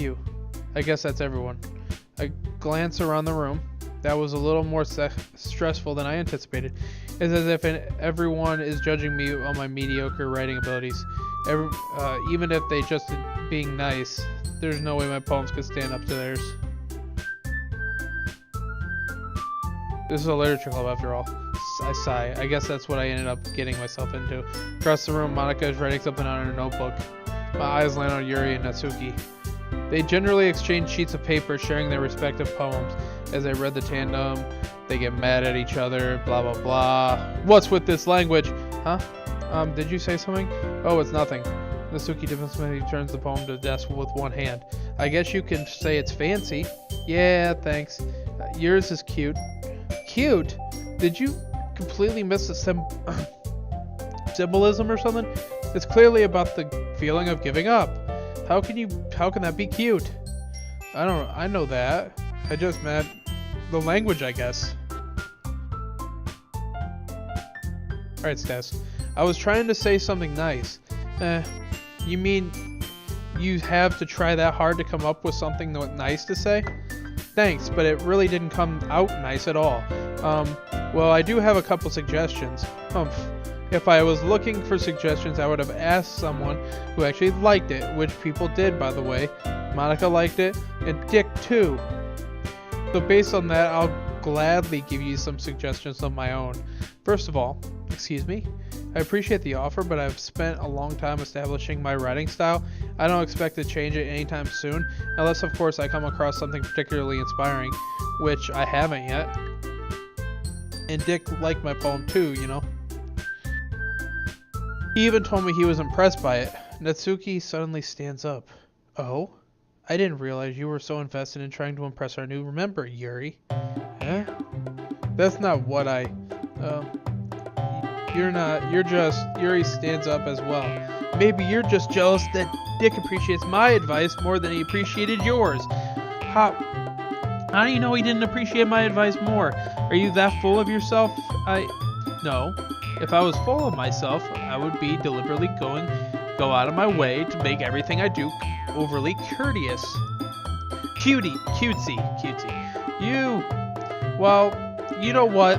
You. I guess that's everyone. I glance around the room. That was a little more stressful than I anticipated. It's as if everyone is judging me on my mediocre writing abilities. Even if they just being nice, there's no way my poems could stand up to theirs. This is a literature club after all. I sigh. I guess that's what I ended up getting myself into. Across the room, Monika is writing something on her notebook. My eyes land on Yuri and Natsuki. They generally exchange sheets of paper, sharing their respective poems. As I read the tandem, they get mad at each other, blah blah blah. What's with this language? Huh? Did you say something? Oh, it's nothing. Natsuki defensively turns the poem to the desk with one hand. I guess you can say it's fancy. Yeah, thanks. Yours is cute. Cute? Did you completely miss the symbolism or something? It's clearly about the feeling of giving up. How can that be cute? I know that. I just meant the language, I guess. Alright, Stas. I was trying to say something nice. You mean you have to try that hard to come up with something nice to say? Thanks, but it really didn't come out nice at all. Well, I do have a couple suggestions. If I was looking for suggestions, I would have asked someone who actually liked it, which people did, by the way. Monika liked it, and Dick too. So based on that, I'll gladly give you some suggestions of my own. First of all, excuse me, I appreciate the offer, but I've spent a long time establishing my writing style. I don't expect to change it anytime soon, unless of course I come across something particularly inspiring, which I haven't yet. And Dick liked my poem too, you know. He even told me he was impressed by it. Natsuki suddenly stands up. Oh? I didn't realize you were so invested in trying to impress our new member, Yuri. Eh? That's not what I... You're not. You're just... Yuri stands up as well. Maybe you're just jealous that Dick appreciates my advice more than he appreciated yours. How do you know he didn't appreciate my advice more? Are you that full of yourself? No. If I was full of myself, I would be deliberately go out of my way to make everything I do overly courteous. Cutesy. Well, you know what?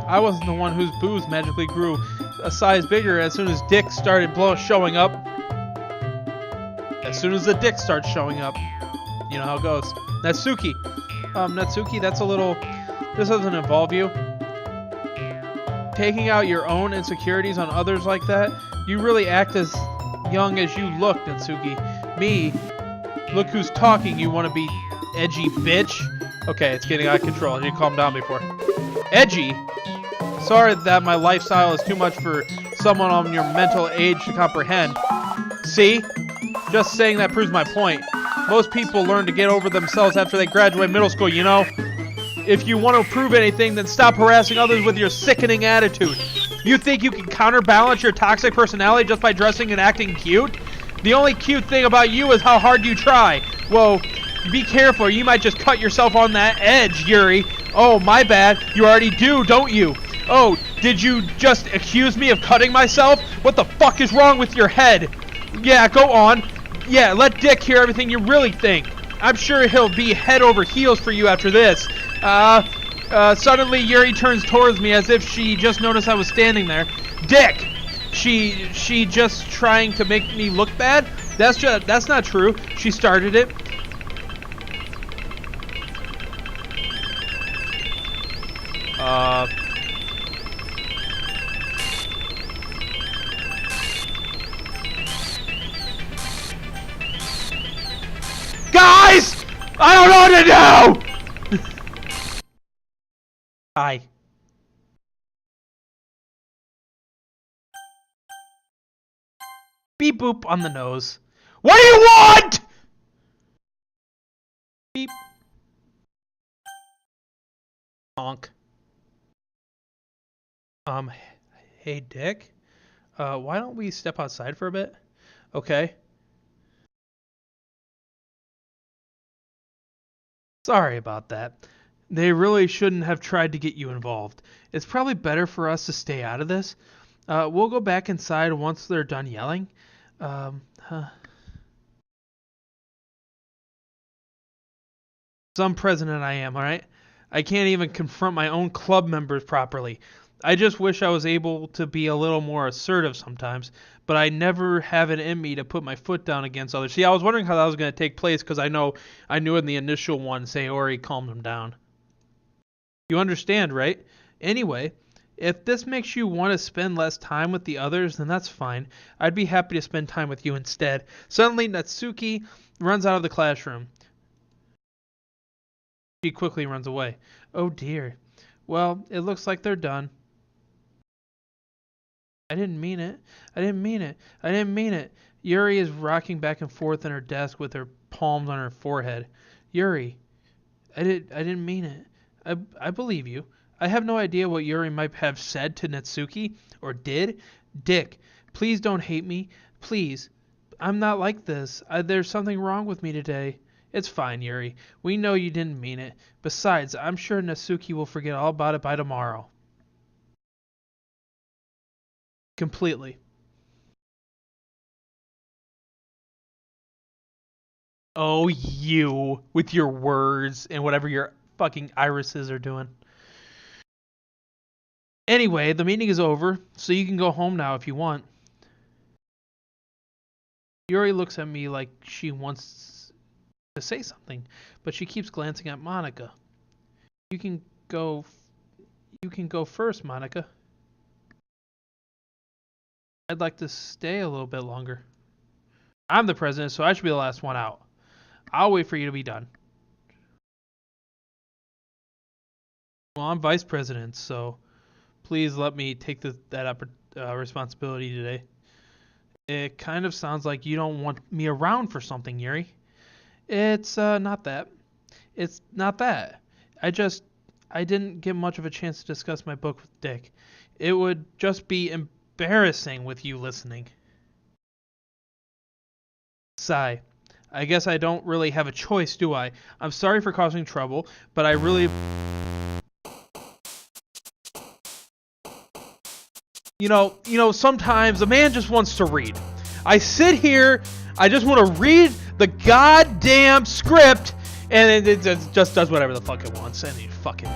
I wasn't the one whose booze magically grew a size bigger as soon as Dick started showing up. As soon as the Dick starts showing up. You know how it goes. Natsuki, that's a little... This doesn't involve you. Taking out your own insecurities on others like that, you really act as young as you look, Natsuki. Me, look who's talking, you want to be edgy bitch. Okay, it's getting out of control. I need to calm down before. Edgy? Sorry that my lifestyle is too much for someone on your mental age to comprehend. See? Just saying that proves my point. Most people learn to get over themselves after they graduate middle school, you know? If you want to prove anything, then stop harassing others with your sickening attitude. You think you can counterbalance your toxic personality just by dressing and acting cute? The only cute thing about you is how hard you try. Whoa, be careful, you might just cut yourself on that edge, Yuri. Oh, my bad, you already do, don't you? Oh, did you just accuse me of cutting myself? What the fuck is wrong with your head? Yeah, go on. Yeah, let Dick hear everything you really think. I'm sure he'll be head over heels for you after this. Suddenly Yuri turns towards me as if she just noticed I was standing there. Dick! She just trying to make me look bad? That's not true. She started it. Guys! I don't know what to do! Hi. Beep boop on the nose. What do you want? Beep. Honk. Hey Dick. Why don't we step outside for a bit? Okay. Sorry about that. They really shouldn't have tried to get you involved. It's probably better for us to stay out of this. We'll go back inside once they're done yelling. Huh. Some president I am, alright? I can't even confront my own club members properly. I just wish I was able to be a little more assertive sometimes, but I never have it in me to put my foot down against others. See, I was wondering how that was going to take place because I knew in the initial one, Sayori calmed him down. You understand, right? Anyway, if this makes you want to spend less time with the others, then that's fine. I'd be happy to spend time with you instead. Suddenly, Natsuki runs out of the classroom. She quickly runs away. Oh dear. Well, it looks like they're done. I didn't mean it. I didn't mean it. I didn't mean it. Yuri is rocking back and forth in her desk with her palms on her forehead. Yuri, I didn't mean it. I believe you. I have no idea what Yuri might have said to Natsuki, or did. Dick, please don't hate me. Please. I'm not like this. There's something wrong with me today. It's fine, Yuri. We know you didn't mean it. Besides, I'm sure Natsuki will forget all about it by tomorrow. Completely. Oh, you, with your words and whatever your fucking irises are doing. Anyway, the meeting is over, so you can go home now if you want. Yuri looks at me like she wants to say something, but she keeps glancing at Monica. You can go first, Monica. I'd like to stay a little bit longer. I'm the president, so I should be the last one out. I'll wait for you to be done. Well, I'm vice president, so please let me take that responsibility today. It kind of sounds like you don't want me around for something, Yuri. It's not that. It's not that. I didn't get much of a chance to discuss my book with Dick. It would just be embarrassing with you listening. Sigh. I guess I don't really have a choice, do I? I'm sorry for causing trouble, but I really... You know, sometimes a man just wants to read. I sit here, I just want to read the goddamn script, and it just does whatever the fuck it wants, and you fucking...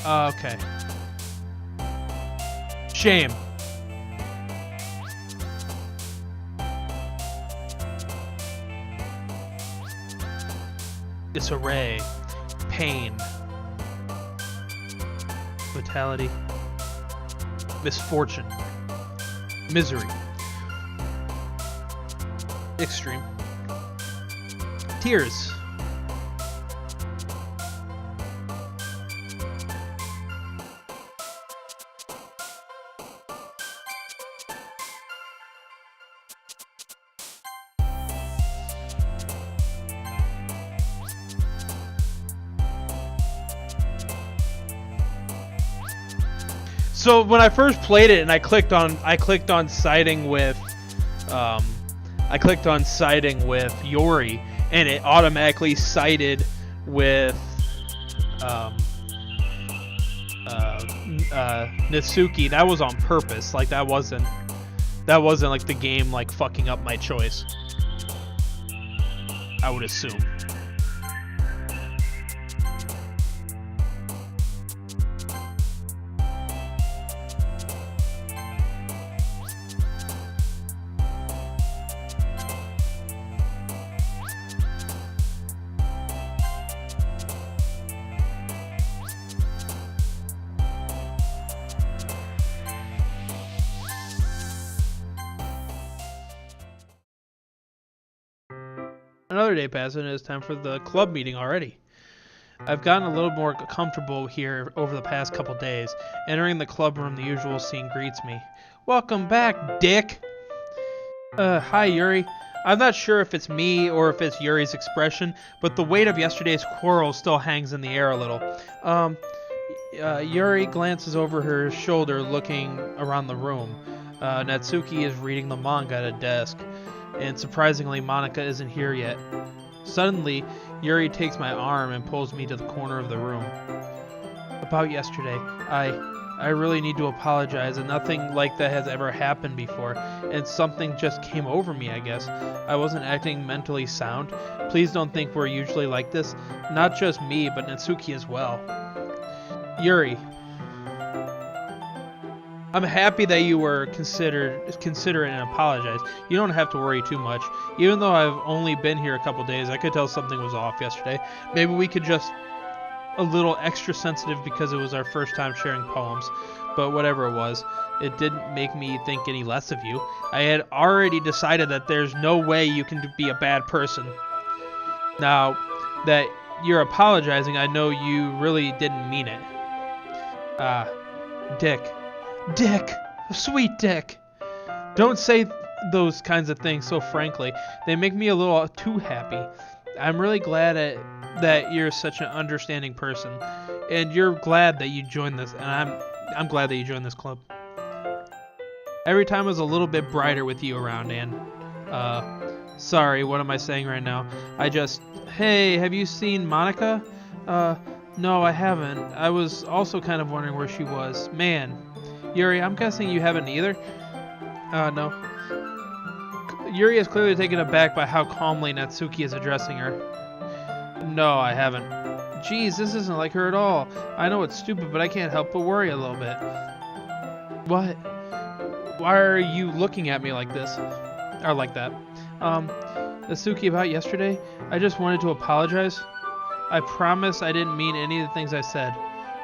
Okay. Shame. Disarray. Pain. Fatality. Misfortune. Misery. Extreme. Tears. So when I first played it and I clicked on siding with Yori, and it automatically sided with Natsuki. That was on purpose. Like that wasn't like the game like fucking up my choice, I would assume. Another day passes and it's time for the club meeting already. I've gotten a little more comfortable here over the past couple days. Entering the club room, the usual scene greets me. Welcome back, Dick! Hi, Yuri. I'm not sure if it's me or if it's Yuri's expression, but the weight of yesterday's quarrel still hangs in the air a little. Yuri glances over her shoulder, looking around the room. Natsuki is reading the manga at a desk, and surprisingly, Monica isn't here yet. Suddenly, Yuri takes my arm and pulls me to the corner of the room. About yesterday, I really need to apologize, and nothing like that has ever happened before, and something just came over me, I guess. I wasn't acting mentally sound. Please don't think we're usually like this. Not just me, but Natsuki as well. Yuri. I'm happy that you were considerate and apologized. You don't have to worry too much. Even though I've only been here a couple days, I could tell something was off yesterday. Maybe we could just a little extra sensitive because it was our first time sharing poems. But whatever it was, it didn't make me think any less of you. I had already decided that there's no way you can be a bad person. Now that you're apologizing, I know you really didn't mean it. Dick. Dick! Sweet Dick! Don't say those kinds of things so frankly. They make me a little too happy. I'm really glad that you're such an understanding person. And you're glad that you joined this, and I'm glad that you joined this club. Every time was a little bit brighter with you around, and sorry, what am I saying right now? Hey, have you seen Monica? No, I haven't. I was also kind of wondering where she was. Man. Yuri, I'm guessing you haven't either? No. Yuri is clearly taken aback by how calmly Natsuki is addressing her. No, I haven't. Geez, this isn't like her at all. I know it's stupid, but I can't help but worry a little bit. What? Why are you looking at me like this? Or like that? Natsuki, about yesterday? I just wanted to apologize. I promise I didn't mean any of the things I said.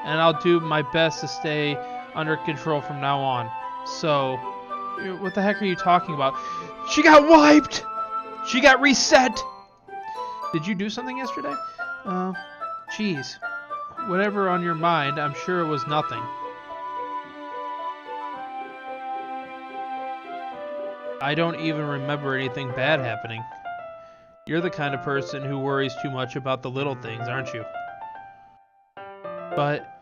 And I'll do my best to stay under control from now on. So, what the heck are you talking about? She got wiped! She got reset! Did you do something yesterday? Jeez. Whatever on your mind, I'm sure it was nothing. I don't even remember anything bad happening. You're the kind of person who worries too much about the little things, aren't you? But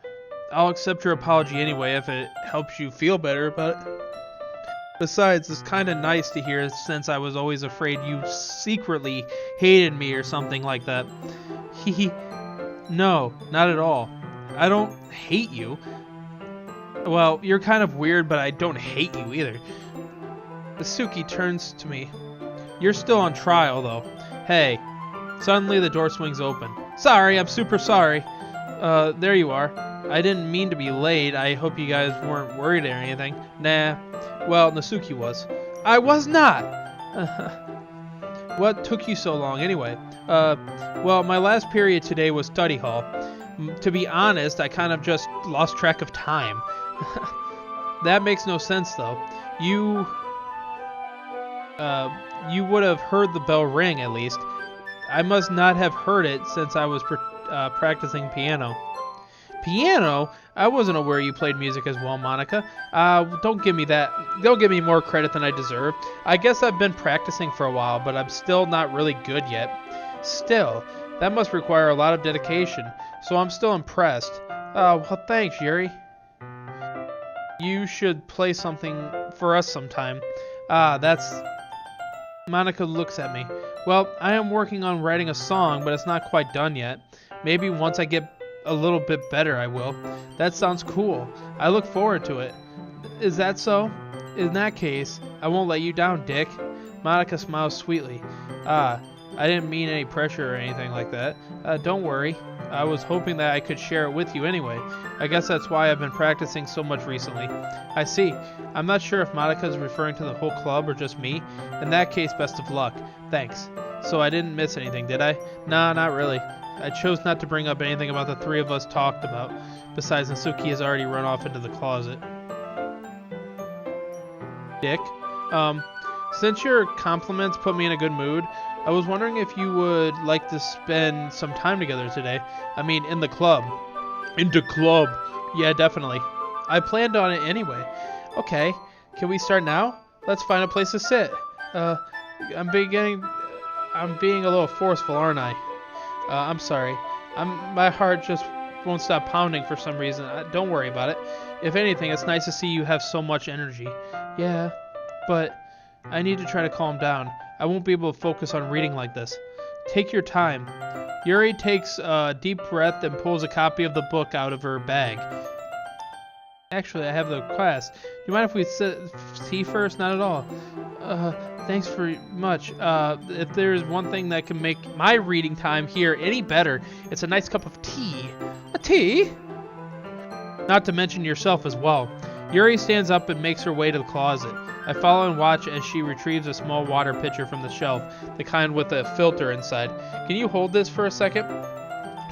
I'll accept your apology anyway if it helps you feel better about it. Besides, it's kind of nice to hear since I was always afraid you secretly hated me or something like that. No, not at all. I don't hate you. Well, you're kind of weird, but I don't hate you either. Natsuki turns to me. You're still on trial, though. Hey. Suddenly the door swings open. Sorry, I'm super sorry. There you are. I didn't mean to be late. I hope you guys weren't worried or anything. Nah. Well, Natsuki was. I was not! What took you so long, anyway? Well, my last period today was study hall. To be honest, I kind of just lost track of time. That makes no sense, though. You would have heard the bell ring, at least. I must not have heard it since I was practicing piano. Piano? I wasn't aware you played music as well, Monica. Don't give me that. Don't give me more credit than I deserve. I guess I've been practicing for a while, but I'm still not really good yet. Still, that must require a lot of dedication, so I'm still impressed. Well, thanks, Yuri. You should play something for us sometime. That's... Monica looks at me. Well, I am working on writing a song, but it's not quite done yet. Maybe once I get a little bit better, I will. That sounds cool. I look forward to it. Is that so? In that case, I won't let you down, Dick. Monica smiles sweetly. I didn't mean any pressure or anything like that. Don't worry. I was hoping that I could share it with you anyway. I guess that's why I've been practicing so much recently. I see. I'm not sure if Monica's referring to the whole club or just me. In that case, best of luck. Thanks. So I didn't miss anything, did I? Nah, not really. I chose not to bring up anything about the three of us talked about. Besides, Natsuki has already run off into the closet. Dick, since your compliments put me in a good mood, I was wondering if you would like to spend some time together today. I mean, in the club. In the club. Yeah, definitely. I planned on it anyway. Okay, can we start now? Let's find a place to sit. I'm being a little forceful, aren't I? I'm sorry. My heart just won't stop pounding for some reason. Don't worry about it. If anything, it's nice to see you have so much energy. Yeah, but I need to try to calm down. I won't be able to focus on reading like this. Take your time. Yuri takes a deep breath and pulls a copy of the book out of her bag. Actually, I have the class. Do you mind if we sit tea first? Not at all. Thanks very much. If there's one thing that can make my reading time here any better, it's a nice cup of tea. A tea? Not to mention yourself as well. Yuri stands up and makes her way to the closet. I follow and watch as she retrieves a small water pitcher from the shelf, the kind with a filter inside. Can you hold this for a second?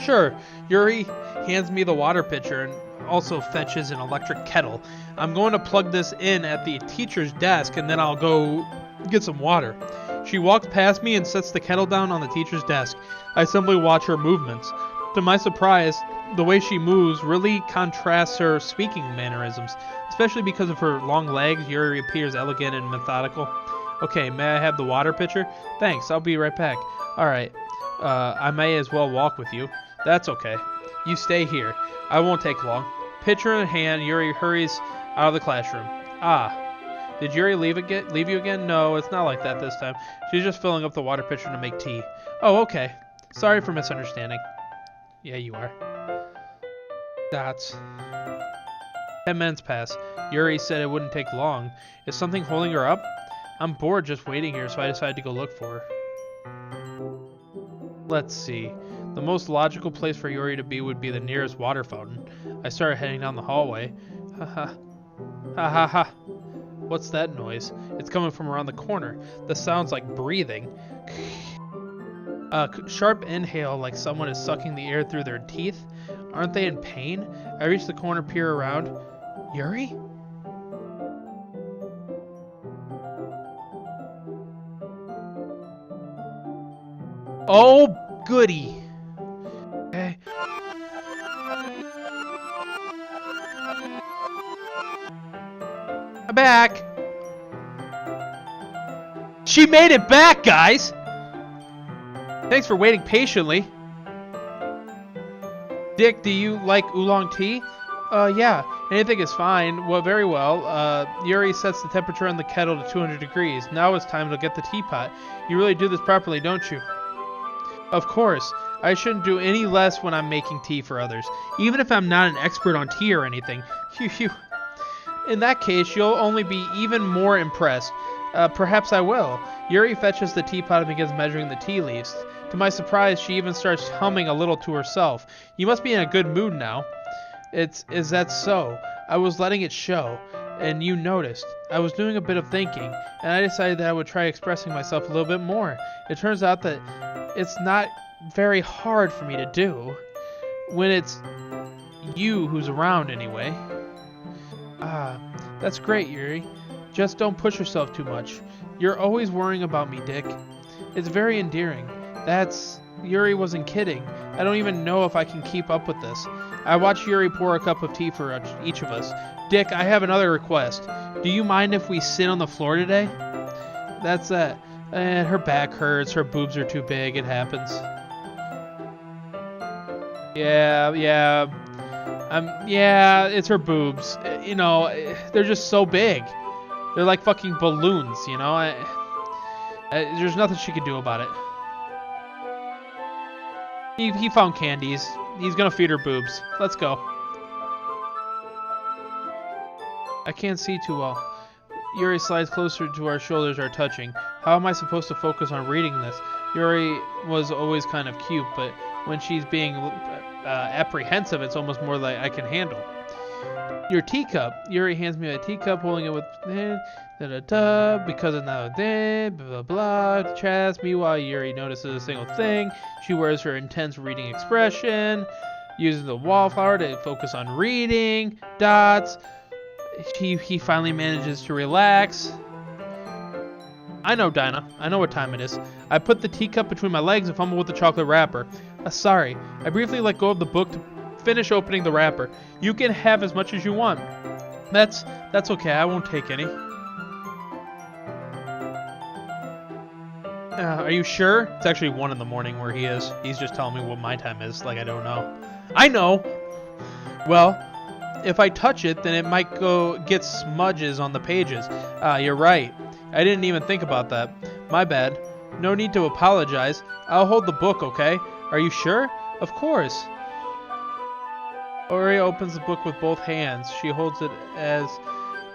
Sure. Yuri hands me the water pitcher and also fetches an electric kettle. I'm going to plug this in at the teacher's desk and then I'll go get some water. She walks past me and sets the kettle down on the teacher's desk. I simply watch her movements. To my surprise, the way she moves really contrasts her speaking mannerisms. Especially because of her long legs, Yuri appears elegant and methodical. Okay, may I have the water pitcher? Thanks, I'll be right back. Alright, I may as well walk with you. That's okay. You stay here. I won't take long. Pitcher in hand, Yuri hurries out of the classroom. Ah. Did Yuri leave you again? No, it's not like that this time. She's just filling up the water pitcher to make tea. Oh, okay. Sorry for misunderstanding. Yeah, you are. Dots. 10 minutes pass. Yuri said it wouldn't take long. Is something holding her up? I'm bored just waiting here, so I decided to go look for her. Let's see. The most logical place for Yuri to be would be the nearest water fountain. I started heading down the hallway. Ha ha. Ha ha ha. What's that noise? It's coming from around the corner. The sound's like breathing. Sharp inhale like someone is sucking the air through their teeth. Aren't they in pain? I reach the corner, peer around. Yuri? Oh, goody. Okay. I'm back. She made it back, guys. Thanks for waiting patiently. Dick, do you like oolong tea? Yeah. Anything is fine. Well, very well. Yuri sets the temperature on the kettle to 200 degrees. Now it's time to get the teapot. You really do this properly, don't you? Of course. I shouldn't do any less when I'm making tea for others, even if I'm not an expert on tea or anything. Phew. In that case, you'll only be even more impressed. Perhaps I will. Yuri fetches the teapot and begins measuring the tea leaves. To my surprise, she even starts humming a little to herself. You must be in a good mood now. Is that so? I was letting it show, and you noticed. I was doing a bit of thinking, and I decided that I would try expressing myself a little bit more. It turns out that it's not very hard for me to do. When it's you who's around, anyway. Ah, that's great, Yuri. Just don't push yourself too much. You're always worrying about me, Dick. It's very endearing. Yuri wasn't kidding. I don't even know if I can keep up with this. I watch Yuri pour a cup of tea for each of us. Dick, I have another request. Do you mind if we sit on the floor today? That's that. And her back hurts, her boobs are too big, it happens. Yeah, it's her boobs. You know, they're just so big. They're like fucking balloons, you know? There's nothing she could do about it. He found candies. He's gonna feed her boobs. Let's go. I can't see too well. Yuri slides closer to our shoulders are touching. How am I supposed to focus on reading this? Yuri was always kind of cute, but when she's being apprehensive, it's almost more like I can handle. Your teacup. Yuri hands me a teacup, holding it with because of now blah blah blah chest. Meanwhile, Yuri notices a single thing. She wears her intense reading expression, using the wallflower to focus on reading. Dots. He finally manages to relax. I know, Dinah. I know what time it is. I put the teacup between my legs and fumble with the chocolate wrapper. Sorry. I briefly let go of the book to finish opening the wrapper. You can have as much as you want. That's okay. I won't take any. Are you sure? It's actually 1 in the morning where he is. He's just telling me what my time is, like I don't know. I know! Well, if I touch it, then it might get smudges on the pages. You're right. I didn't even think about that. My bad. No need to apologize. I'll hold the book, okay? Are you sure? Of course. Ori opens the book with both hands. She holds it as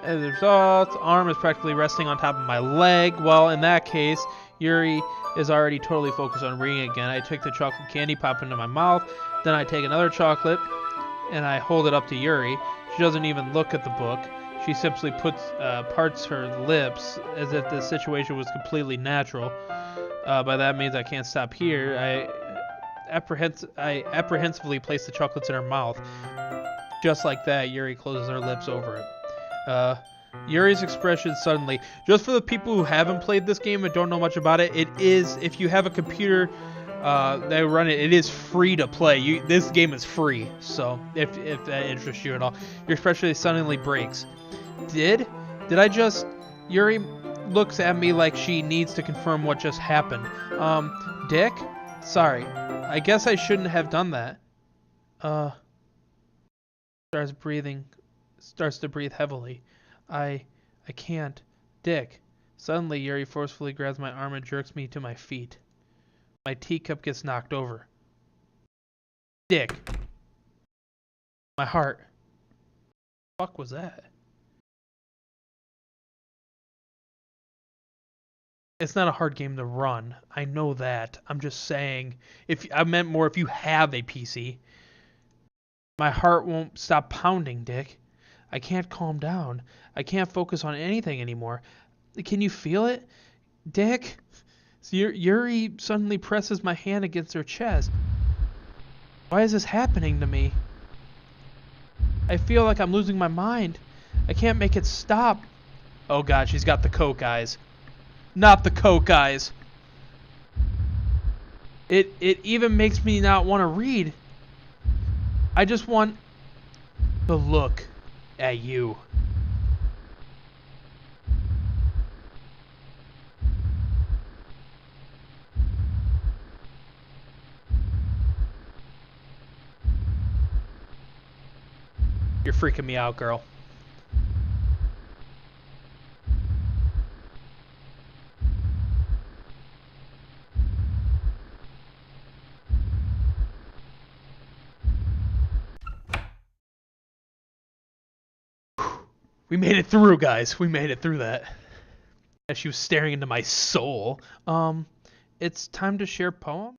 a result. Arm is practically resting on top of my leg. Well, in that case, Yuri is already totally focused on reading again. I take the chocolate candy, pop it into my mouth. Then I take another chocolate, and I hold it up to Yuri. She doesn't even look at the book. She simply parts her lips as if the situation was completely natural. By that means I can't stop here. I apprehensively place the chocolates in her mouth. Just like that, Yuri closes her lips over it. Yuri's expression suddenly, just for the people who haven't played this game and don't know much about it, it is, if you have a computer that run it, it is free to play. This game is free, so if that interests you at all. Your expression suddenly breaks. Did I just... Yuri looks at me like she needs to confirm what just happened. Dick? Sorry. I guess I shouldn't have done that. Starts to breathe heavily. I can't. Dick. Suddenly, Yuri forcefully grabs my arm and jerks me to my feet. My teacup gets knocked over. Dick. My heart. What the fuck was that? It's not a hard game to run. I know that. I'm just saying, I meant more if you have a PC. My heart won't stop pounding, Dick. I can't calm down. I can't focus on anything anymore. Can you feel it? Dick? Yuri suddenly presses my hand against her chest. Why is this happening to me? I feel like I'm losing my mind. I can't make it stop. Oh god, she's got the coke eyes. Not the coke eyes. It even makes me not want to read. I just want to look at you. You're freaking me out, girl. We made it through, guys. We made it through that. As she was staring into my soul. It's time to share poem.